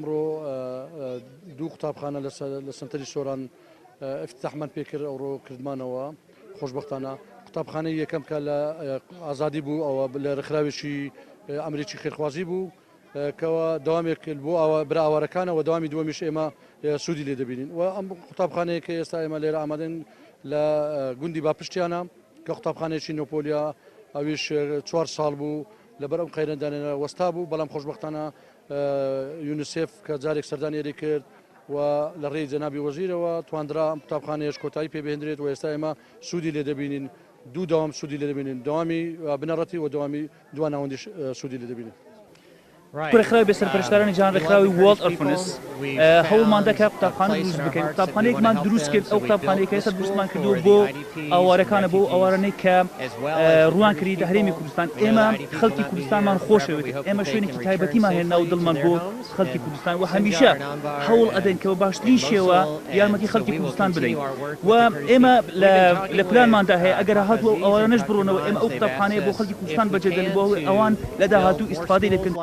ئەمڕۆ دوو قوتابخانە لە سنتەری سۆران افتتاحمان پێکرد ئەوڕۆ کردمانەوە خۆشبەختانە قوتابخانەی یەکەم کە لە ئازادی بوو ئەوە لە ڕێکخراوێکی ئەمریکی خێرخوازی بوو کەەوە داوامێک بۆ ئەوە براوارەکانەوە داوامی دووەمیش ئێمە سوودی لێ دەبینین و ئەم قوتابخانەیە کە ئێستا ئێمە لێرە ئامادەن لە گوندی باپشتیانە کە قوتابخانەیەکی نۆپۆلیا ئەویش 4 ساڵ بوو لەبەر ئەم قەیرەندانێنە وەستا بوو بەڵام خۆشبەختانە یونیسف کە جارێک سەردانیێری کرد و لە ڕێی جەنابی وەزیرەوە توانرا ئەم قوتابخانەیەش کۆتایی پێبهێنرێت و ئێستا ئێمە سوودی لێ دەبینین دوو داوام سوودی لێ دەبینین داوامی بنەڕەتی و داوامی دو ناوەندیش سوودی لێ دەبینین. ڕێکخراوی بەسەرپەرشتارانی جیهان ڕێکخراوی وۆرلد ئۆرفنس هەوڵمان دەکا قوتابخانە دروست بکەین قوتابخانەیەکمان دروست کرد ئەو قوتابخانەیە کە ئێستا دروستمان کردووە بۆ ئاوارەکانە بۆ ئەوارانەی کە ڕوان کردی لە هەرێمی کوردستان ئێمە خەڵکی کوردستانمان خۆشەوێت ئێمە شوێنێکی تایبەتیمان هێنا و دڵمان بۆ خەڵکی کوردستان و هەمیشە هەوڵ ئەدەین کە بە باشترین شێوە یارمەتی خەڵکی کوردستان بدەین و ئێمە لە پلانماندا هەیە ئەگەر هاتووە ئەوانەش بڕۆنەوە ئێمە ئەو قوتابخانەیە بۆ خەڵکی کوردستان بەجێدەین بۆ ئەوان لە داهاتوو ئیستفادەی لێکردن